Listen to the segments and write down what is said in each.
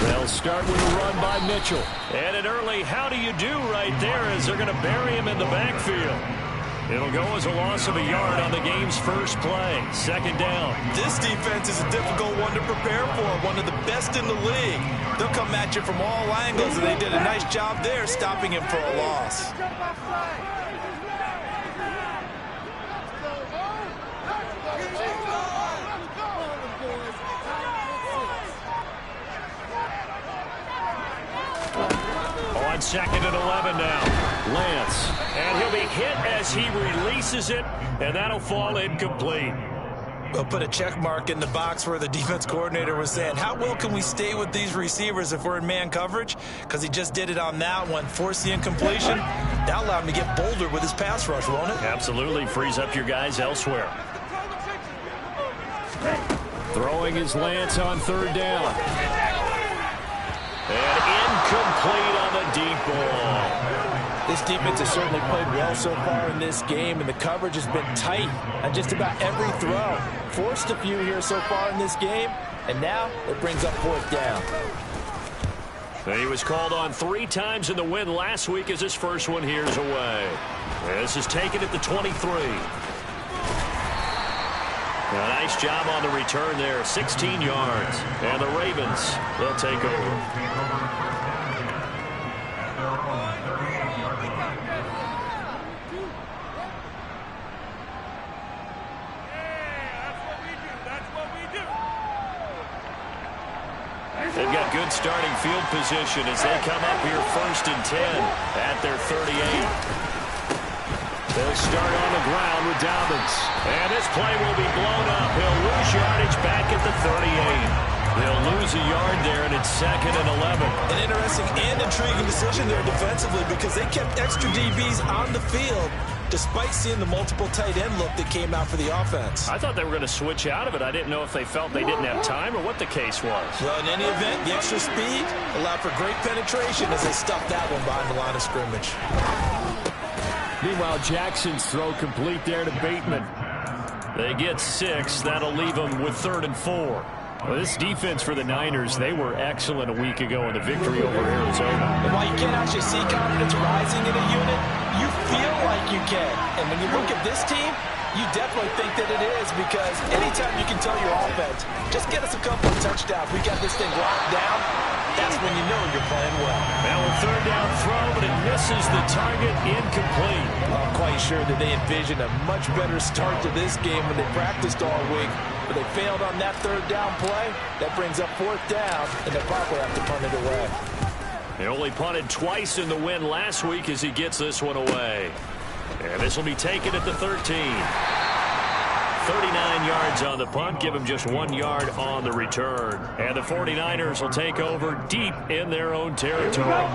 They'll start with a run by Mitchell. And an early how do you do right there as they're going to bury him in the backfield. It'll go as a loss of a yard on the game's first play. Second down. This defense is a difficult one to prepare for, one of the best in the league. They'll come at you from all angles, and they did a nice job there stopping him for a loss. On second and 11 now. Lance. And he'll be hit as he releases it, and that'll fall incomplete. We'll put a check mark in the box where the defense coordinator was saying, how well can we stay with these receivers if we're in man coverage? Because he just did it on that one, forced the incompletion. That allowed him to get bolder with his pass rush, won't it? Absolutely. Frees up your guys elsewhere. Throwing is Lance on third down. And incomplete on the deep ball. This defense has certainly played well so far in this game, and the coverage has been tight on just about every throw. Forced a few here so far in this game, and now it brings up fourth down. And he was called on 3 times in the win last week as his first one here's away. This is taken at the 23. A nice job on the return there, 16 yards. And the Ravens, they'll take over. They've got good starting field position as they come up here first and 10 at their 38. They'll start on the ground with Dobbins. And this play will be blown up. He'll lose yardage back at the 38. They'll lose a yard there, and it's second and 11. An interesting and intriguing decision there defensively because they kept extra DBs on the field despite seeing the multiple tight end look that came out for the offense. I thought they were going to switch out of it. I didn't know if they felt they didn't have time or what the case was. Well, in any event, the extra speed allowed for great penetration as they stuffed that one behind the line of scrimmage. Meanwhile, Jackson's throw complete there to Bateman. They get 6. That'll leave them with 3rd and 4. Well, this defense for the Niners, they were excellent a week ago in the victory over Arizona. And while you can't actually see confidence rising in a unit, you feel like you can. And when you look at this team, you definitely think that it is because anytime you can tell your offense, just get us a couple of touchdowns, we got this thing locked down, that's when you know you're playing well. Now a 3rd down throw, but it misses the target, incomplete. I'm quite sure that they envisioned a much better start to this game when they practiced all week. But they failed on that 3rd down play. That brings up 4th down, and they'll probably have to punt it away. They only punted twice in the win last week as he gets this one away. And this will be taken at the 13. 39 yards on the punt, give him just 1 yard on the return. And the 49ers will take over deep in their own territory.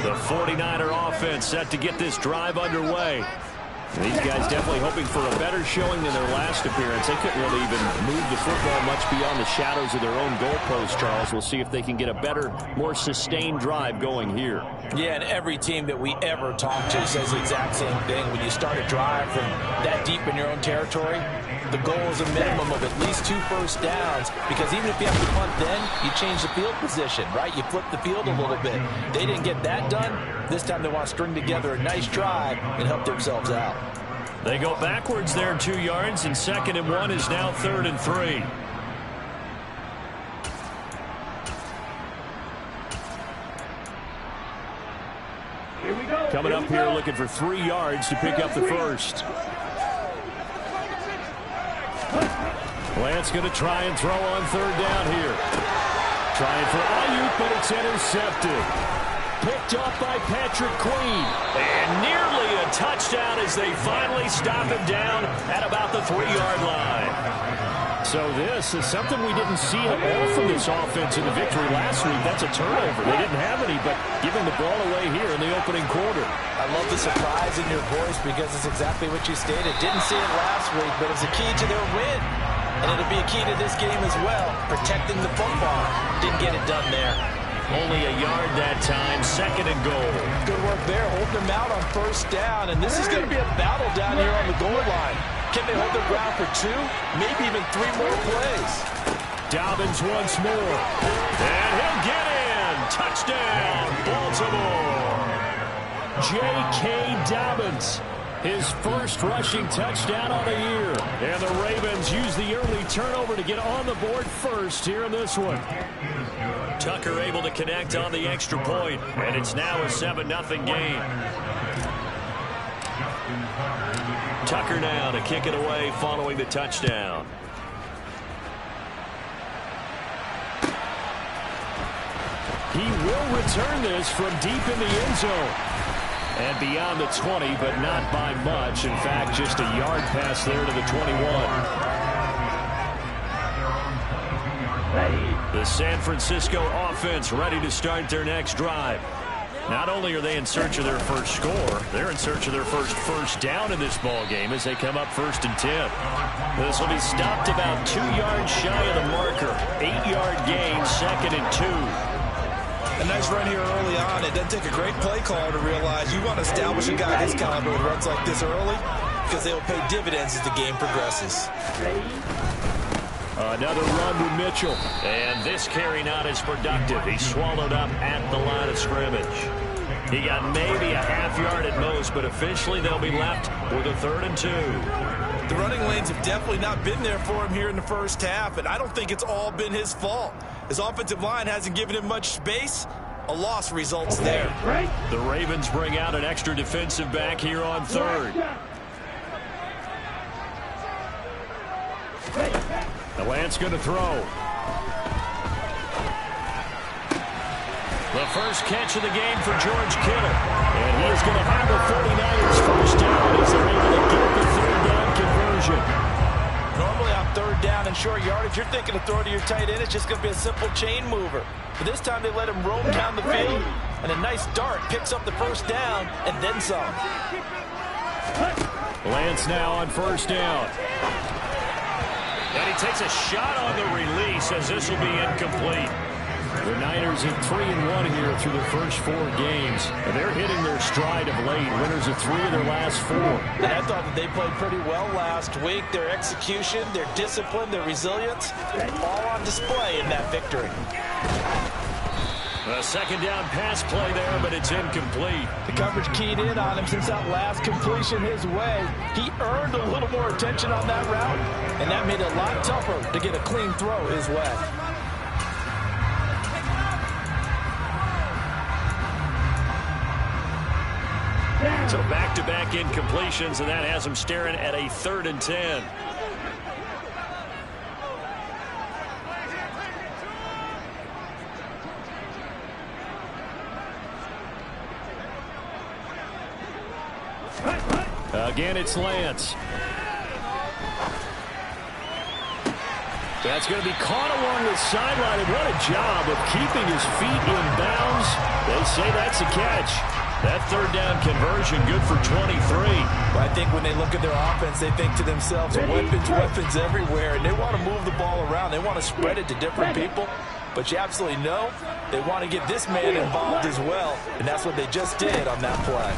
The 49er offense set to get this drive underway. These guys definitely hoping for a better showing than their last appearance. They couldn't really even move the football much beyond the shadows of their own goalpost, Charles. We'll see if they can get a better, more sustained drive going here. Yeah, and every team that we ever talk to says the exact same thing. When you start a drive from that deep in your own territory, the goal is a minimum of at least 2 first downs because even if you have to punt then, you change the field position, right? You flip the field a little bit. They didn't get that done. This time they want to string together a nice drive and help themselves out. They go backwards there 2 yards, and 2nd and 1 is now 3rd and 3. Coming up here looking for 3 yards to pick up the first. Lance going to try and throw on 3rd down here. Trying for Ayuk, but it's intercepted. Picked off by Patrick Queen. And nearly a touchdown as they finally stop him down at about the 3-yard line. So this is something we didn't see at all from this offense in the victory last week. That's a turnover. They didn't have any, but giving the ball away here in the opening quarter. I love the surprise in your voice because it's exactly what you stated. Didn't see it last week, but it's a key to their win. And it'll be a key to this game as well, protecting the football. Didn't get it done there. Only a yard that time, 2nd and goal. Good work there, holding them out on 1st down. And this is going to be a battle down here on the goal line. Can they hold their ground for 2, maybe even 3 more plays? Dobbins once more. And he'll get in. Touchdown, Baltimore. J.K. Dobbins. His first rushing touchdown on the year. And the Ravens use the early turnover to get on the board first here in this one. Tucker able to connect on the extra point, and it's now a 7-0 game. Tucker now to kick it away following the touchdown. He will return this from deep in the end zone. And beyond the 20, but not by much. In fact, just a yard pass there to the 21. The San Francisco offense ready to start their next drive. Not only are they in search of their first score, they're in search of their first down in this ball game as they come up 1st and 10. This will be stopped about 2 yards shy of the marker. 8-yard gain, 2nd and 2. A nice run here early on. It doesn't take a great play caller to realize you want to establish a guy this caliber with runs like this early because they will pay dividends as the game progresses. Another run with Mitchell. And this carry not as productive. He's swallowed up at the line of scrimmage. He got maybe a half yard at most, but officially they'll be left with a 3rd and 2. The running lanes have definitely not been there for him here in the first half, and I don't think it's all been his fault. His offensive line hasn't given him much space. A loss results there. The Ravens bring out an extra defensive back here on 3rd. The Lance going to throw. The first catch of the game for George Kittle. And he is going to have the 49ers first down as they're able to get the 3rd down conversion. Normally on 3rd down and short yardage, you're thinking of throw to your tight end. It's just going to be a simple chain mover. But this time they let him roam down the field, and a nice dart picks up the first down and then some. Lance now on 1st down. And he takes a shot on the release as this will be incomplete. The Niners at 3-1 here through their first 4 games. And they're hitting their stride of late. Winners of 3 of their last 4. And I thought that they played pretty well last week. Their execution, their discipline, their resilience, all on display in that victory. A 2nd down pass play there, but it's incomplete. The coverage keyed in on him since that last completion his way. He earned a little more attention on that route, and that made it a lot tougher to get a clean throw his way. So back-to-back incompletions, and that has him staring at a 3rd and 10. Again, it's Lance. That's going to be caught along the sideline, and what a job of keeping his feet in bounds. They say that's a catch. That 3rd down conversion good for 23. But I think when they look at their offense, they think to themselves, weapons everywhere, and they want to move the ball around. They want to spread it to different people. But you absolutely know they want to get this man involved as well, and that's what they just did on that play.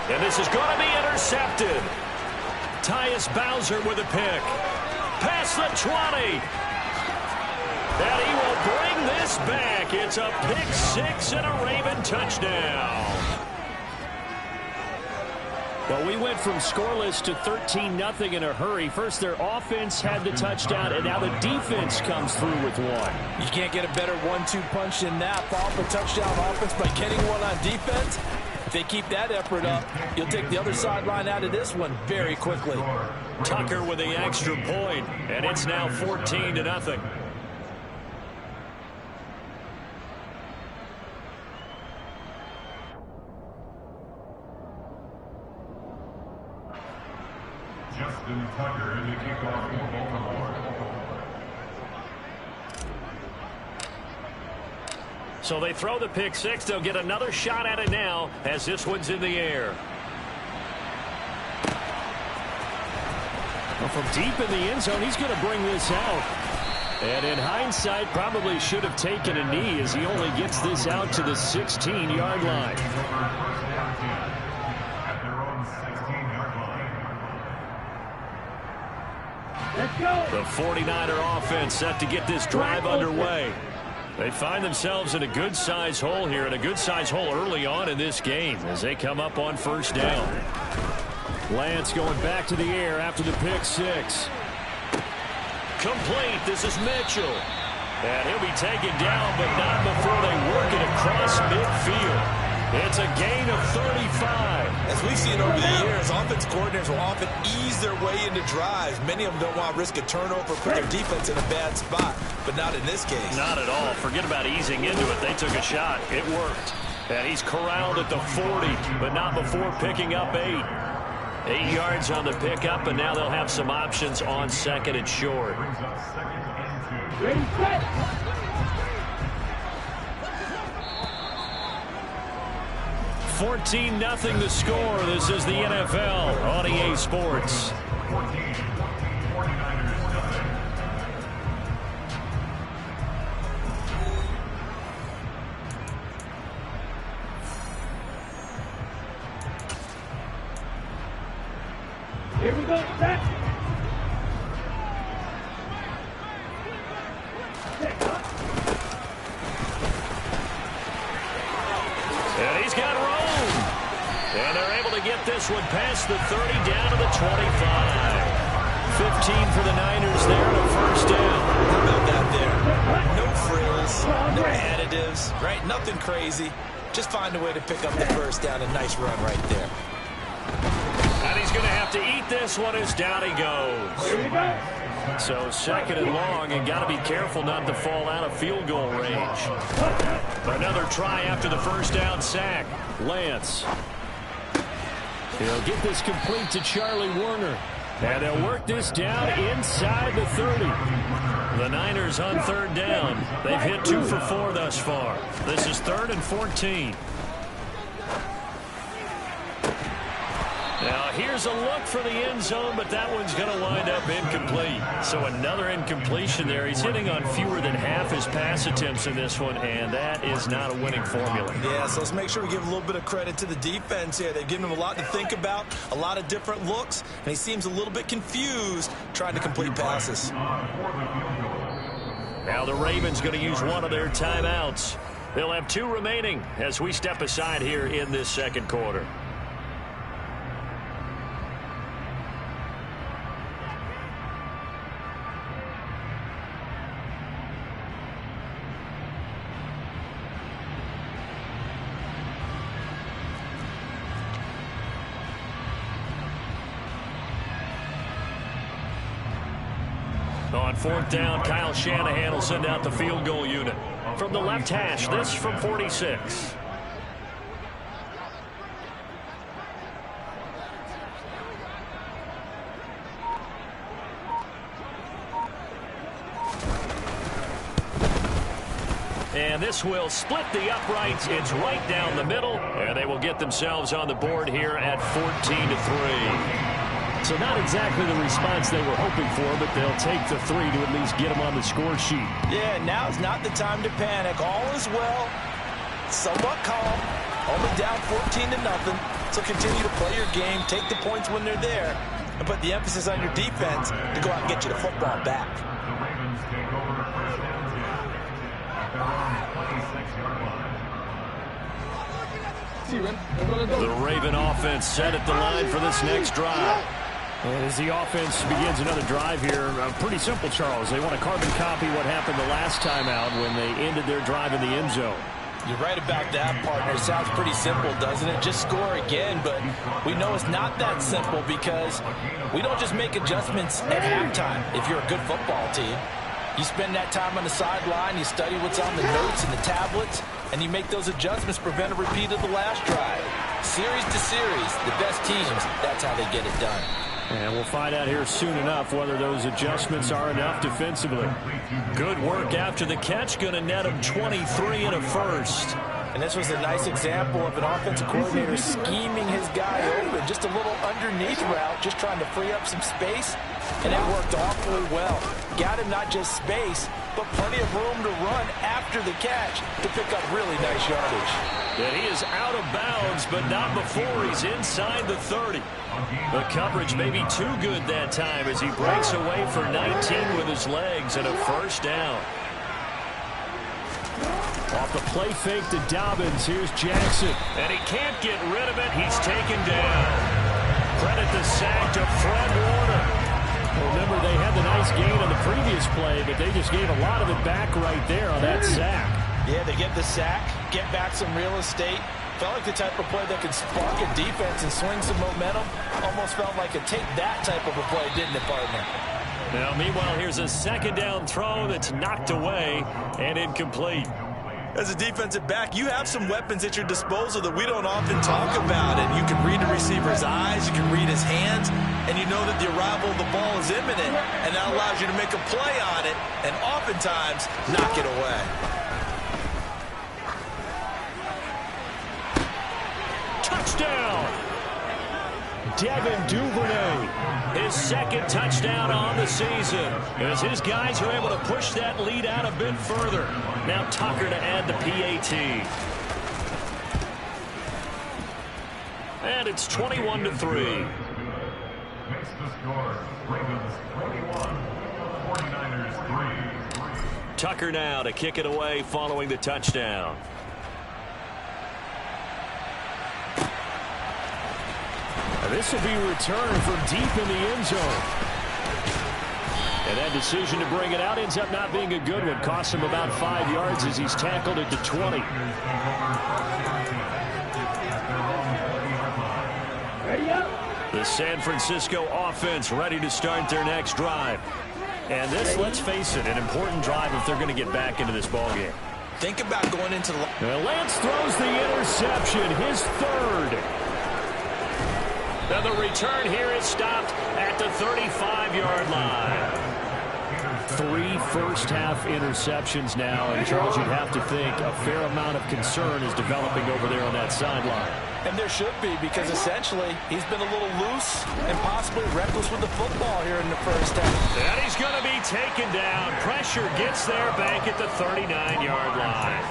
And this is going to be intercepted. Tyus Bowser with a pick. Past the 20. And he will bring this back. It's a pick 6 and a Raven touchdown. Well, we went from scoreless to 13-0 in a hurry. First, their offense had the touchdown, and now the defense comes through with one. You can't get a better 1-2 punch than that. Follow up a touchdown offense by getting one on defense. If they keep that effort up, you'll take the other sideline out of this one very quickly. Tucker with the extra point, and it's now 14-0. Justin Tucker in the kickoff for Baltimore. So they throw the pick 6. They'll get another shot at it now as this one's in the air. Well, from deep in the end zone, he's going to bring this out. And in hindsight, probably should have taken a knee as he only gets this out to the 16-yard line. The 49er offense set to get this drive underway. They find themselves in a good-sized hole here, and a good-sized hole early on in this game as they come up on first down. Lance going back to the air after the pick six. Complete. This is Mitchell. And he'll be taken down, but not before they work it across midfield. It's a gain of 35. As we've seen over the years, offensive coordinators will often ease their way into drives. Many of them don't want to risk a turnover, put their defense in a bad spot, but not in this case. Not at all. Forget about easing into it. They took a shot. It worked. And he's corralled at the 40, but not before picking up 8. 8 yards on the pickup, and now they'll have some options on second and short. 14-0 the score. This is the NFL on EA Sports. Here we go. Back. And he's got room. And they're able to get this one past the 30 down to the 25. 15 for the Niners there and a first down. How about that there? No frills, no additives, right? Nothing crazy. Just find a way to pick up the first down. A nice run right there. And he's going to have to eat this one as down he goes. So second and long, and got to be careful not to fall out of field goal range. Another try after the first down sack. Lance. He'll get this complete to Charlie Warner. And they'll work this down inside the 30. The Niners on third down. They've hit 2 for 4 thus far. This is 3rd and 14. Now, here's a look for the end zone, but that one's going to wind up incomplete. So another incompletion there. He's hitting on fewer than half his pass attempts in this one, and that is not a winning formula. Yeah, so let's make sure we give a little bit of credit to the defense here. They've given him a lot to think about, a lot of different looks, and he seems a little bit confused trying to complete passes. Now the Ravens going to use one of their timeouts. They'll have 2 remaining as we step aside here in this second quarter. On fourth down, Kyle Shanahan will send out the field goal unit. From the left hash, this from 46. And this will split the uprights. It's right down the middle, and they will get themselves on the board here at 14-3. So not exactly the response they were hoping for, but they'll take the 3 to at least get them on the score sheet. Yeah, now's not the time to panic. All is well, somewhat calm, only down 14-0. So continue to play your game, take the points when they're there, and put the emphasis on your defense to go out and get you the football back. The Ravens take over first and 10 at the 26-yard line. The Raven offense set at the line for this next drive. And as the offense begins another drive here, pretty simple, Charles. They want to carbon copy what happened the last time out when they ended their drive in the end zone. You're right about that, partner. It sounds pretty simple, doesn't it? Just score again, but we know it's not that simple because we don't just make adjustments at halftime if you're a good football team. You spend that time on the sideline, you study what's on the notes and the tablets, and you make those adjustments, prevent a repeat of the last drive. Series to series, the best teams, that's how they get it done. And we'll find out here soon enough whether those adjustments are enough defensively. Good work after the catch, going to net him 23 and a first. And this was a nice example of an offensive coordinator scheming his guy open. Just a little underneath route, just trying to free up some space, and it worked awfully well. Got him not just space, but plenty of room to run after the catch to pick up really nice yardage. And he is out of bounds, but not before he's inside the 30. The coverage may be too good that time as he breaks away for 19 with his legs and a first down. Off the play fake to Dobbins, here's Jackson. And he can't get rid of it. He's taken down. Credit the sack to Fred Warner. Remember, they had the nice gain on the previous play, but they just gave a lot of it back right there on that sack. Yeah, they get the sack, get back some real estate. Felt like the type of play that could spark a defense and swing some momentum. Almost felt like a take that type of a play, didn't it, partner? Now, meanwhile, here's a second down throw that's knocked away and incomplete. As a defensive back, you have some weapons at your disposal that we don't often talk about. And you can read the receiver's eyes, you can read his hands, and you know that the arrival of the ball is imminent. And that allows you to make a play on it and oftentimes knock it away. Touchdown! Devin Duvernay, his second touchdown on the season, as his guys are able to push that lead out a bit further. Now Tucker to add the PAT. And it's 21-3. Makes the score. Ravens 21, 49ers 3. Tucker now to kick it away following the touchdown. This will be returned from deep in the end zone. And that decision to bring it out ends up not being a good one. Costs him about 5 yards as he's tackled at the 20. Ready up. The San Francisco offense ready to start their next drive. And this, let's face it, an important drive if they're going to get back into this ballgame. Think about going into the... Lance throws the interception, his third. Now the return here is stopped at the 35-yard line. 3 first-half interceptions now, and Charles, you'd have to think a fair amount of concern is developing over there on that sideline. And there should be, because essentially he's been a little loose and possibly reckless with the football here in the first half. And he's going to be taken down. Pressure gets there back at the 39-yard line.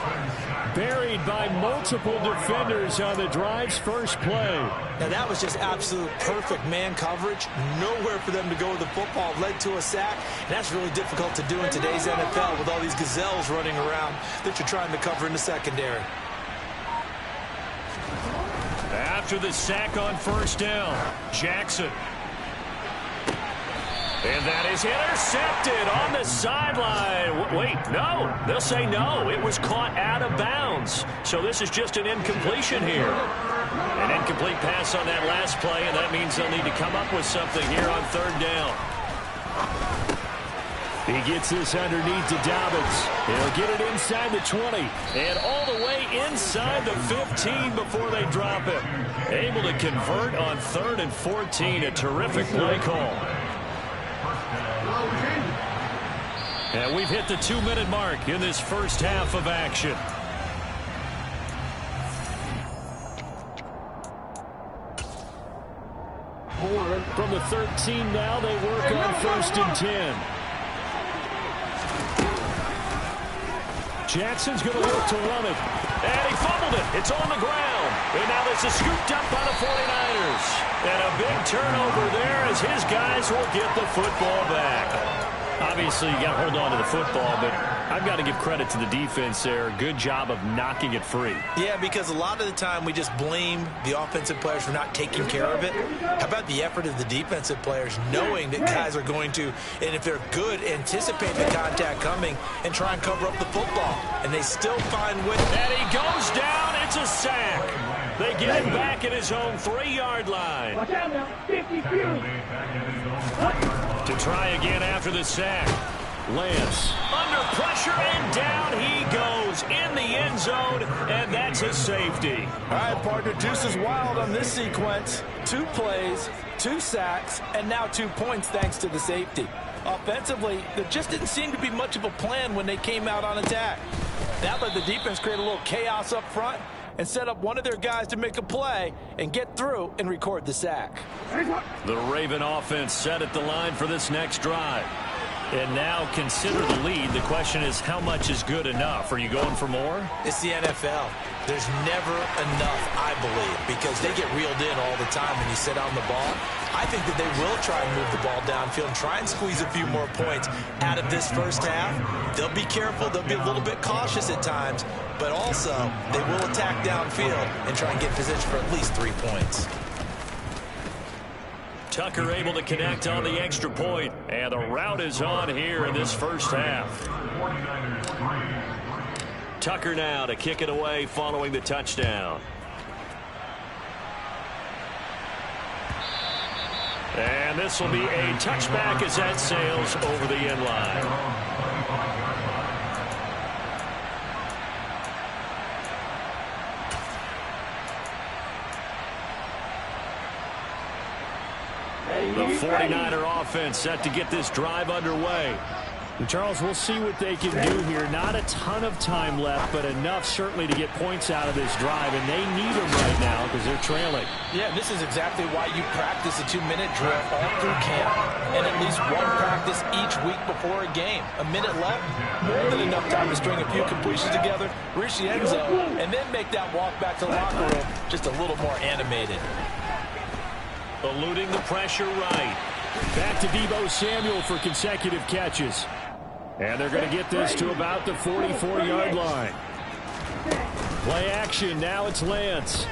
Buried by multiple defenders on the drive's first play. Now that was just absolute perfect man coverage. Nowhere for them to go with the football. Led to a sack. And that's really difficult to do in today's NFL with all these gazelles running around that you're trying to cover in the secondary. After the sack on first down, Jackson. And that is intercepted on the sideline. Wait, no. They'll say no. It was caught out of bounds. So this is just an incompletion here. An incomplete pass on that last play, and that means they'll need to come up with something here on third down. He gets this underneath to Dobbins. He'll get it inside the 20 and all the way inside the 15 before they drop it. Able to convert on 3rd and 14. A terrific play call. And we've hit the 2-minute mark in this first half of action. From the 13 now, they work on 1st and 10. Jackson's going to look to run it. And he fumbled it. It's on the ground. And now this is scooped up by the 49ers. And a big turnover there as his guys will get the football back. Obviously, you got to hold on to the football, but I've got to give credit to the defense there. Good job of knocking it free. Yeah, because a lot of the time we just blame the offensive players for not taking care of it. How about the effort of the defensive players knowing that guys are going to, and if they're good, anticipate the contact coming and try and cover up the football. And they still find ways. And he goes down. It's a sack. They get him back at his own 3-yard line. Watch out now. 50 few. To try again after the sack. Lance under pressure, and down he goes in the end zone, and that's a safety. All right, partner, Deuce is wild on this sequence. 2 plays, 2 sacks, and now 2 points thanks to the safety. Offensively, there just didn't seem to be much of a plan when they came out on attack. That let the defense create a little chaos up front and set up one of their guys to make a play and get through and record the sack. The Raven offense set at the line for this next drive. And now consider the lead. The question is, how much is good enough? Are you going for more? It's the NFL. There's never enough, I believe, because they get reeled in all the time when you sit on the ball. I think that they will try and move the ball downfield and try and squeeze a few more points out of this first half. They'll be careful. They'll be a little bit cautious at times, but also they will attack downfield and try and get position for at least 3 points. Tucker able to connect on the extra point, and the route is on here in this first half. Tucker now to kick it away following the touchdown. And this will be a touchback as that sails over the end line. The 49er offense set to get this drive underway. And Charles, we'll see what they can do here. Not a ton of time left, but enough certainly to get points out of this drive, and they need them right now because they're trailing. Yeah, this is exactly why you practice a 2-minute drill all through camp and at least one practice each week before a game. A minute left, more than enough time to string a few completions together, reach the end zone, and then make that walk back to the locker room just a little more animated. Eluding the pressure right. Back to Deebo Samuel for consecutive catches. And they're going to get this to about the 44-yard line. Play action. Now it's Lance.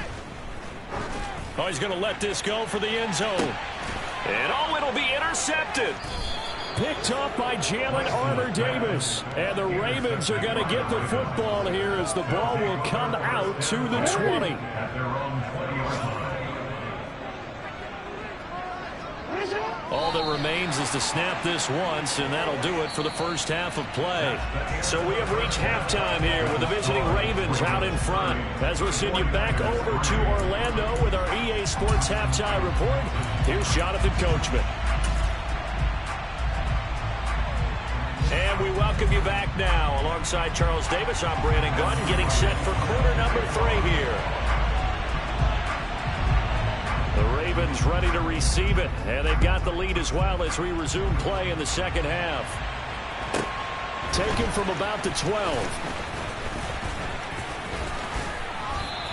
Oh, he's going to let this go for the end zone. And oh, it'll be intercepted. Picked up by Jalen Armour-Davis. And the Ravens are going to get the football here as the ball will come out to the 20. All that remains is to snap this once, and that'll do it for the first half of play. So we have reached halftime here with the visiting Ravens out in front. As we'll send you back over to Orlando with our EA Sports Halftime Report, here's Jonathan Coachman. And we welcome you back now. Alongside Charles Davis, I'm Brandon Gaudin, getting set for quarter number 3 here. The Ravens ready to receive it, and they've got the lead as well as we resume play in the second half. Taken from about the 12.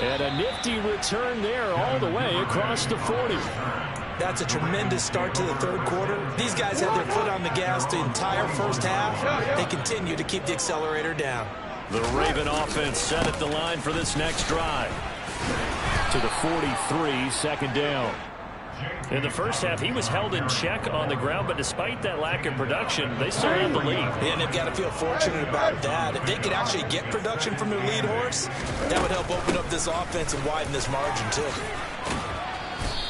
And a nifty return there all the way across the 40. That's a tremendous start to the third quarter. These guys had their foot on the gas the entire first half. They continue to keep the accelerator down. The Raven offense set at the line for this next drive. To the 43, second down. In the first half, he was held in check on the ground, but despite that lack of production, they still have the lead. And they've got to feel fortunate about that. If they could actually get production from their lead horse, that would help open up this offense and widen this margin, too.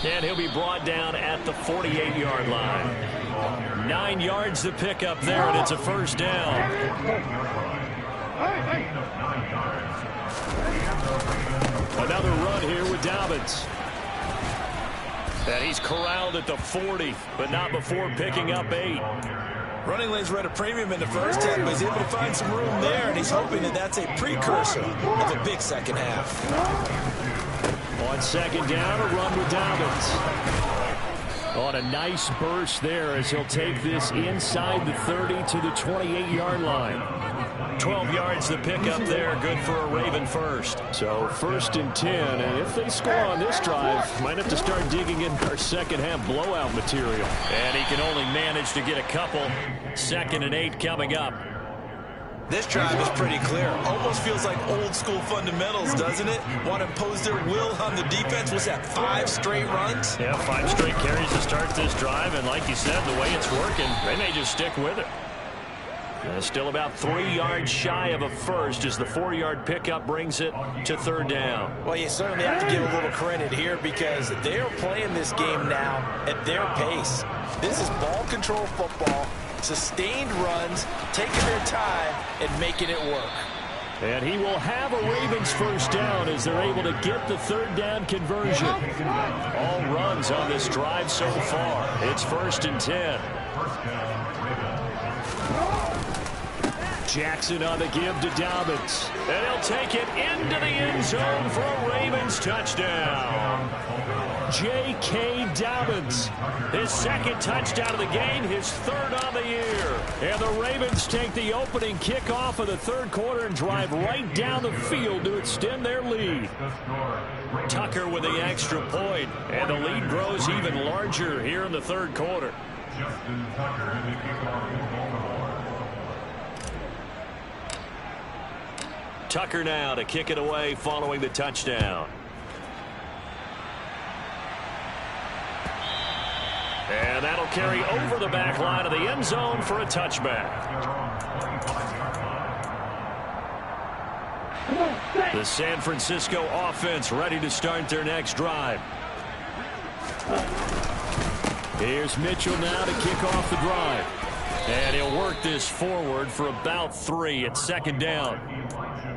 And he'll be brought down at the 48-yard line. 9 yards to pick up there, and it's a first down. Another run here with Dobbins. And he's corralled at the 40, but not before picking up 8. Running lanes were at a premium in the first half, but he's able to find some room there, and he's hoping that that's a precursor of a big second half. On second down, a run with Dobbins. On a nice burst there as he'll take this inside the 30 to the 28-yard line. 12 yards to pick up there, good for a Raven first. So first and 10, and if they score on this drive, might have to start digging in our second half blowout material. And he can only manage to get a couple. 2nd and 8 coming up. This drive is pretty clear. Almost feels like old school fundamentals, doesn't it? Want to impose their will on the defense. Was that 5 straight runs? Yeah, 5 straight carries to start this drive, and like you said, the way it's working, they may just stick with it. Still about 3 yards shy of a first as the 4-yard pickup brings it to third down. Well, you certainly have to give a little credit here because they're playing this game now at their pace. This is ball control football, sustained runs, taking their time and making it work. And he will have a Ravens first down as they're able to get the third down conversion. All runs on this drive so far. It's 1st and 10. Jackson on the give to Dobbins. And he'll take it into the end zone for a Ravens touchdown. J.K. Dobbins. His second touchdown of the game, his third on the year. And the Ravens take the opening kickoff of the third quarter and drive right down the field to extend their lead. Tucker with the extra point, and the lead grows even larger here in the third quarter. Justin Tucker in the kickoff. Tucker now to kick it away following the touchdown. And that'll carry over the back line of the end zone for a touchback. The San Francisco offense ready to start their next drive. Here's Mitchell now to kick off the drive. And he'll work this forward for about 3 at second down.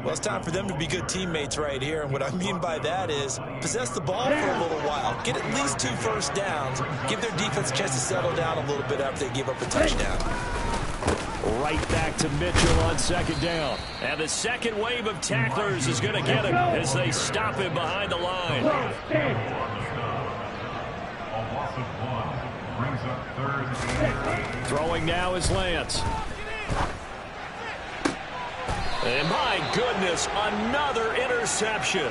Well, it's time for them to be good teammates right here. And what I mean by that is possess the ball for a little while. Get at least 2 first downs. Give their defense a chance to settle down a little bit after they give up a touchdown. Right back to Mitchell on second down. And the second wave of tacklers is going to get him as they stop him behind the line. A loss of 1 brings up third. Throwing now is Lance. And my goodness, another interception.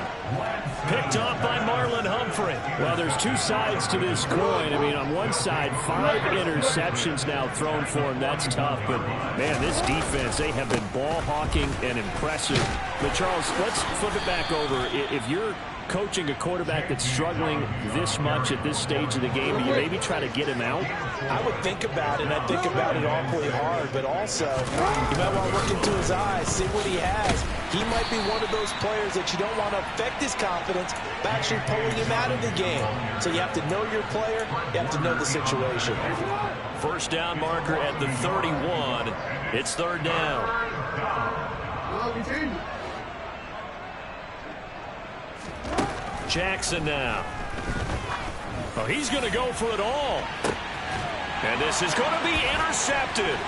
Picked off by Marlon Humphrey. Well, there's 2 sides to this coin. I mean, on one side, 5 interceptions now thrown for him. That's tough. But, man, this defense, they have been ball hawking and impressive. But, Charles, let's flip it back over. If you're coaching a quarterback that's struggling this much at this stage of the game, do you maybe try to get him out? I would think about it, and I think about it awfully hard, but also you might want to look into his eyes, see what he has. He might be one of those players that you don't want to affect his confidence by actually pulling him out of the game. So you have to know your player, you have to know the situation. First down marker at the 31. It's third down. Jackson now. Oh, he's going to go for it all. And this is going to be intercepted.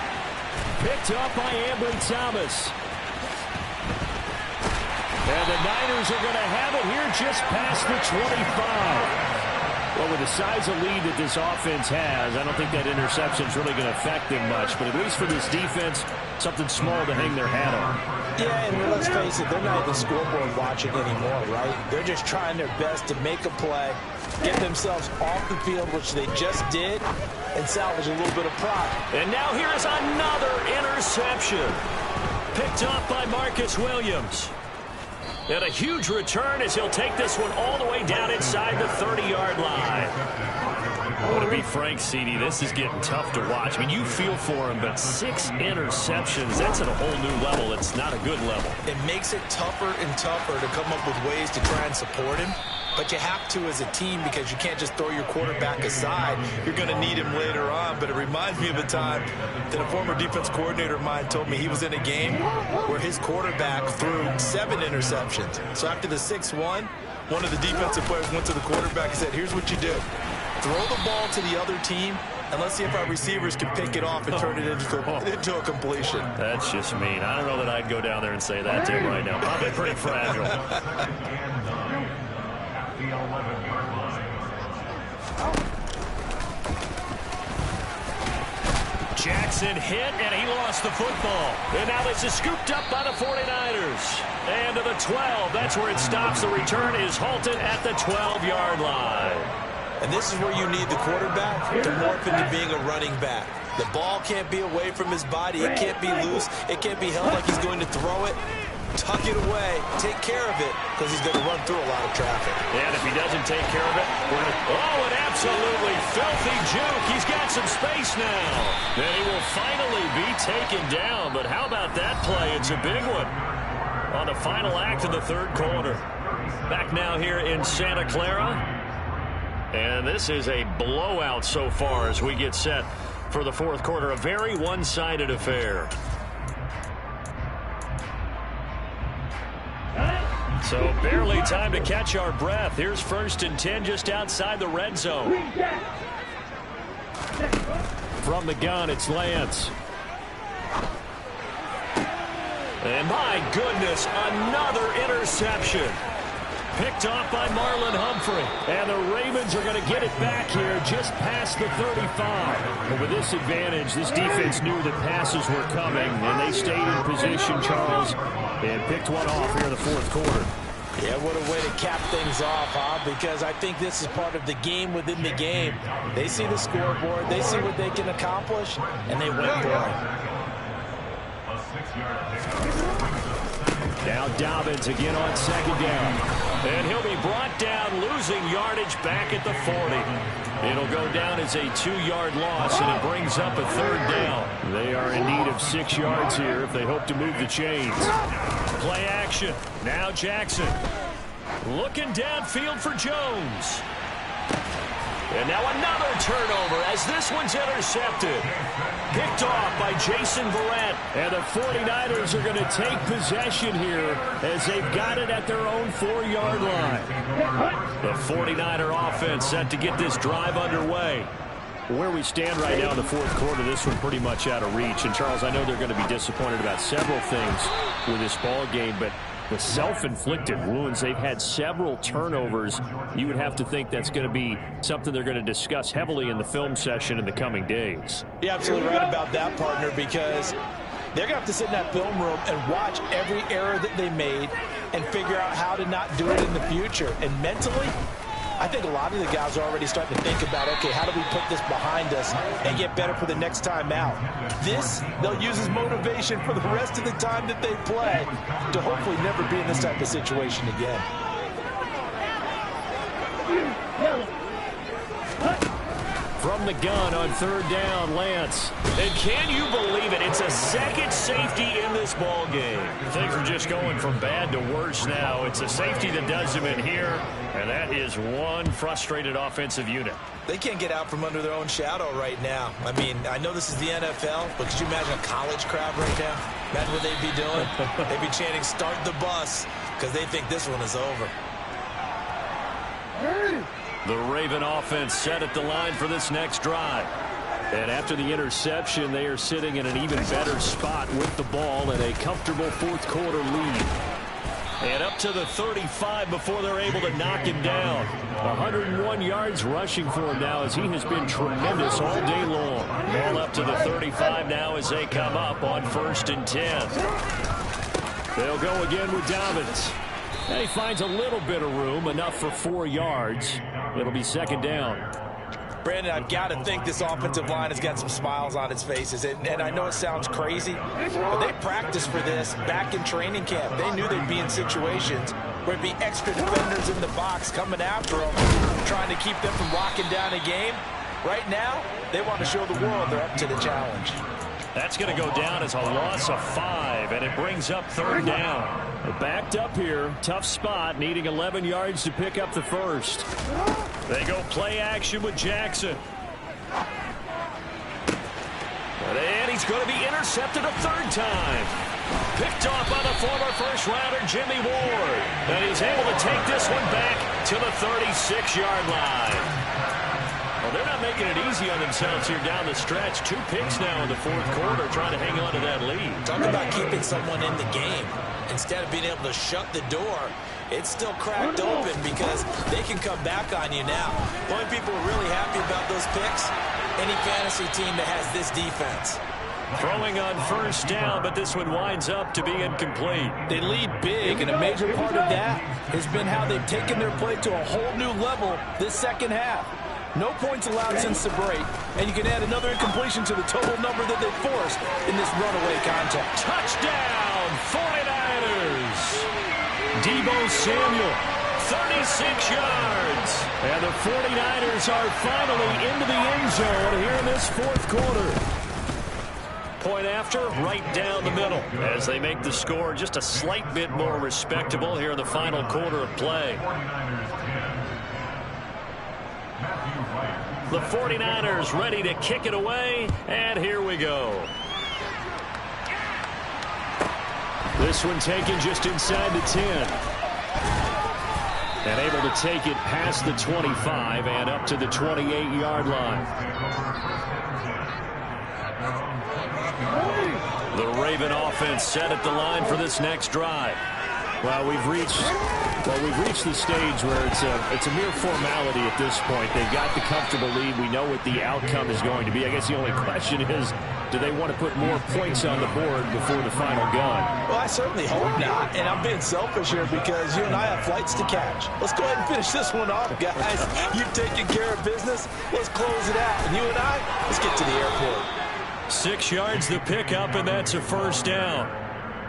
Picked up by Ambry Thomas. And the Niners are going to have it here just past the 25. Well, with the size of lead that this offense has, I don't think that interception is really going to affect them much. But at least for this defense, something small to hang their hat on. Yeah, and let's face it, they're not even scoreboard watching anymore, right? They're just trying their best to make a play, get themselves off the field, which they just did, and salvage a little bit of pride. And now here is another interception. Picked off by Marcus Williams. And a huge return as he'll take this one all the way down inside the 30-yard line. Well, to be frank, CD, this is getting tough to watch. I mean, you feel for him, but 6 interceptions, that's at a whole new level. It's not a good level. It makes it tougher and tougher to come up with ways to try and support him. But you have to as a team because you can't just throw your quarterback aside. You're going to need him later on. But it reminds me of a time that a former defense coordinator of mine told me he was in a game where his quarterback threw 7 interceptions. So after the 6-1, one of the defensive players went to the quarterback and said, here's what you do. Throw the ball to the other team, and let's see if our receivers can pick it off and turn it into a completion. That's just mean. I don't know that I'd go down there and say that to him right now. Probably pretty fragile. Jackson hit, and he lost the football. And now this is scooped up by the 49ers. And to the 12. That's where it stops. The return is halted at the 12-yard line. And this is where you need the quarterback to morph into being a running back. The ball can't be away from his body. It can't be loose. It can't be held like he's going to throw it. Tuck it away. Take care of it because he's going to run through a lot of traffic. And if he doesn't take care of it, we're going to... Oh, an absolutely filthy juke. He's got some space now. And he will finally be taken down. But how about that play? It's a big one on the final act of the third quarter. Back now here in Santa Clara. And this is a blowout so far as we get set for the fourth quarter. A very one-sided affair. So barely time to catch our breath. Here's 1st and 10 just outside the red zone. From the gun, it's Lance. And my goodness, another interception. Picked off by Marlon Humphrey. And the Ravens are going to get it back here just past the 35. But with this advantage, this defense knew that passes were coming, and they stayed in position, Charles, and picked one off here in the fourth quarter. Yeah, what a way to cap things off, huh? Because I think this is part of the game within the game. They see the scoreboard, they see what they can accomplish, and they went for it. Now Dobbins again on second down. And he'll be brought down, losing yardage back at the 40. It'll go down as a 2-yard loss, and it brings up a third down. They are in need of 6 yards here if they hope to move the chains. Play action. Now Jackson. Looking downfield for Jones. And now another turnover as this one's intercepted. Picked off by Jason Verrett. And the 49ers are going to take possession here as they've got it at their own 4-yard line. The 49er offense set to get this drive underway. Where we stand right now in the fourth quarter, this one pretty much out of reach. And, Charles, I know they're going to be disappointed about several things with this ball game, but the self-inflicted wounds, they've had several turnovers. You would have to think that's going to be something they're going to discuss heavily in the film session in the coming days. You're absolutely right about that, partner, because they're going to have to sit in that film room and watch every error that they made and figure out how to not do it in the future. And mentally, I think a lot of the guys are already starting to think about, okay, how do we put this behind us and get better for the next time out? This, they'll use as motivation for the rest of the time that they play to hopefully never be in this type of situation again. From the gun on third down, Lance. And can you believe it? It's a second safety in this ball game. Things are just going from bad to worse now. It's a safety that does them in here, and that is one frustrated offensive unit. They can't get out from under their own shadow right now. I mean, I know this is the NFL, but could you imagine a college crowd right now? Imagine what they'd be doing. They'd be chanting, "Start the bus," because they think this one is over. The Raven offense set at the line for this next drive. And after the interception, they are sitting in an even better spot with the ball and a comfortable fourth quarter lead. And up to the 35 before they're able to knock him down. 101 yards rushing for him now as he has been tremendous all day long. Ball up to the 35 now as they come up on 1st and 10. They'll go again with Dobbins. And he finds a little bit of room, enough for 4 yards. It'll be second down. Brandon, I've got to think this offensive line has got some smiles on its faces. And I know it sounds crazy, but they practiced for this back in training camp. They knew they'd be in situations where there'd be extra defenders in the box coming after them, trying to keep them from locking down a game. Right now, they want to show the world they're up to the challenge. That's going to go down as a loss of 5, and it brings up third down. They're backed up here. Tough spot, needing 11 yards to pick up the first. They go play action with Jackson. And he's going to be intercepted a third time. Picked off by the former first-rounder Jimmy Ward. And he's able to take this one back to the 36-yard line. Well, they're not making it easy on themselves here down the stretch. 2 picks now in the fourth quarter, trying to hang on to that lead. Talk about keeping someone in the game. Instead of being able to shut the door, it's still cracked open because they can come back on you now. The only people are really happy about those picks, any fantasy team that has this defense. Throwing on first down, but this one winds up to be incomplete. They lead big, and a major part of that has been how they've taken their play to a whole new level this second half. No points allowed since the break, and you can add another incompletion to the total number that they forced in this runaway contest. Touchdown, 49ers! Deebo Samuel, 36 yards. And the 49ers are finally into the end zone here in this fourth quarter. Point after, right down the middle, as they make the score just a slight bit more respectable here in the final quarter of play. The 49ers ready to kick it away, and here we go. This one taken just inside the 10. And able to take it past the 25 and up to the 28-yard line. The Raven offense set at the line for this next drive. Well, we've reached the stage where it's a mere formality at this point. They've got the comfortable lead. We know what the outcome is going to be. I guess the only question is, do they want to put more points on the board before the final gun? Well, I certainly hope not. And I'm being selfish here because you and I have flights to catch. Let's go ahead and finish this one off, guys. You've taken care of business. Let's close it out. And you and I, let's get to the airport. 6 yards the pickup, and that's a first down.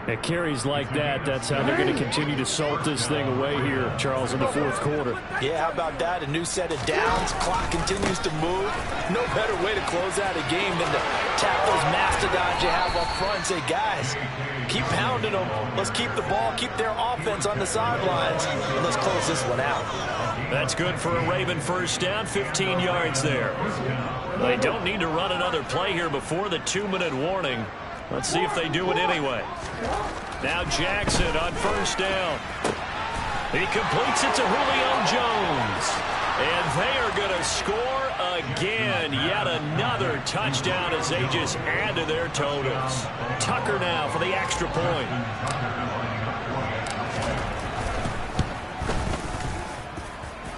At carries like that, that's how they're going to continue to salt this thing away here, Charles, in the fourth quarter. Yeah, how about that? A new set of downs. Clock continues to move. No better way to close out a game than to tap those mastodons you have up front and say, guys, keep pounding them. Let's keep the ball, keep their offense on the sidelines, and let's close this one out. That's good for a Raven first down, 15 yards there. They don't need to run another play here before the 2-minute warning. Let's see if they do it anyway. Now Jackson on first down. He completes it to Julio Jones. And they are going to score again. Yet another touchdown as they just add to their totals. Tucker now for the extra point.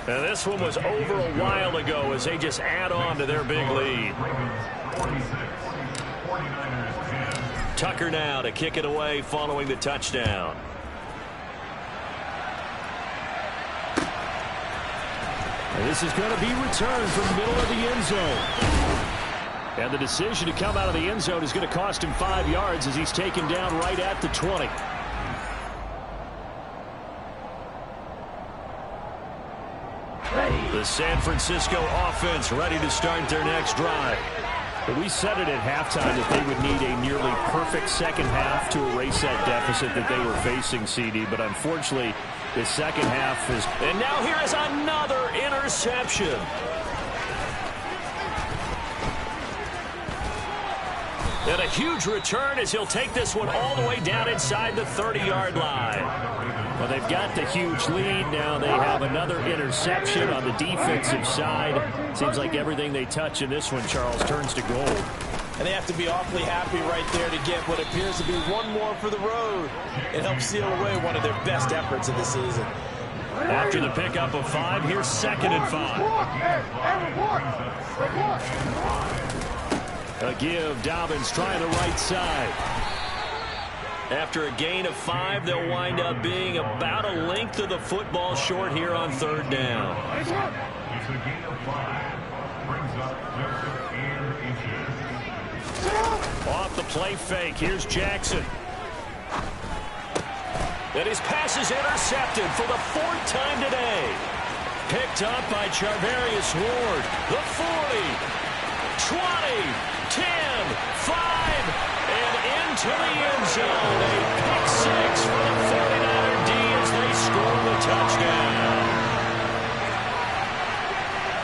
And this one was over a while ago as they just add on to their big lead. Tucker now to kick it away following the touchdown. And this is going to be returned from the middle of the end zone. And the decision to come out of the end zone is going to cost him 5 yards as he's taken down right at the 20. The San Francisco offense ready to start their next drive. We said it at halftime that they would need a nearly perfect second half to erase that deficit that they were facing, CD. But unfortunately, the second half is... And now here is another interception. And a huge return as he'll take this one all the way down inside the 30-yard line. Well, they've got the huge lead. Now they have another interception on the defensive side. Seems like everything they touch in this one, Charles, turns to gold. And they have to be awfully happy right there to get what appears to be one more for the road. It helps seal away one of their best efforts of the season. After the pickup of 5, here's 2nd and 5. A give, Dobbins trying the right side. After a gain of 5, they'll wind up being about a length of the football short here on 3rd down. It's a gain of 5. Brings up 3rd and 8. Off the play fake, here's Jackson. And his pass is intercepted for the 4th time today. Picked up by Charvarius Ward. The 40, 20, 10, 5, and into the end zone. A pick 6 for the 49er D as they score the touchdown.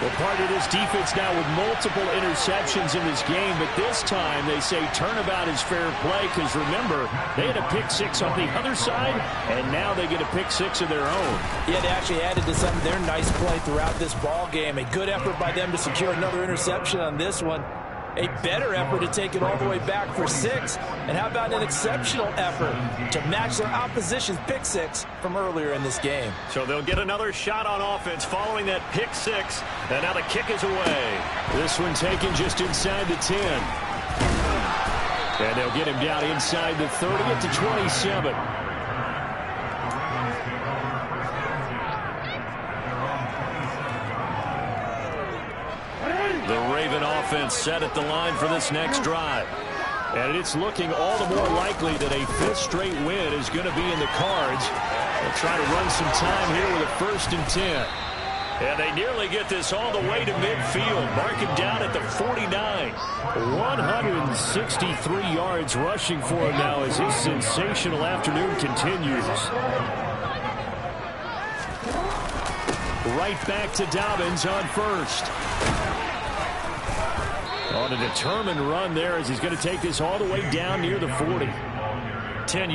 Well, part of this defense now with multiple interceptions in this game, but this time they say turnabout is fair play because, remember, they had a pick 6 on the other side, and now they get a pick 6 of their own. Yeah, they actually added to some of their nice play throughout this ball game. A good effort by them to secure another interception on this one. A better effort to take it all the way back for 6. And how about an exceptional effort to match their opposition's pick 6 from earlier in this game? So they'll get another shot on offense following that pick 6. And now the kick is away. This one taken just inside the 10. And they'll get him down inside the 30 at the 27. The Raven offense set at the line for this next drive. And it's looking all the more likely that a 5th straight win is going to be in the cards. They'll try to run some time here with a 1st and 10. And they nearly get this all the way to midfield. Mark him down at the 49. 163 yards rushing for him now as his sensational afternoon continues. Right back to Dobbins on 1st. On a determined run there as he's going to take this all the way down near the 40. 10 yards.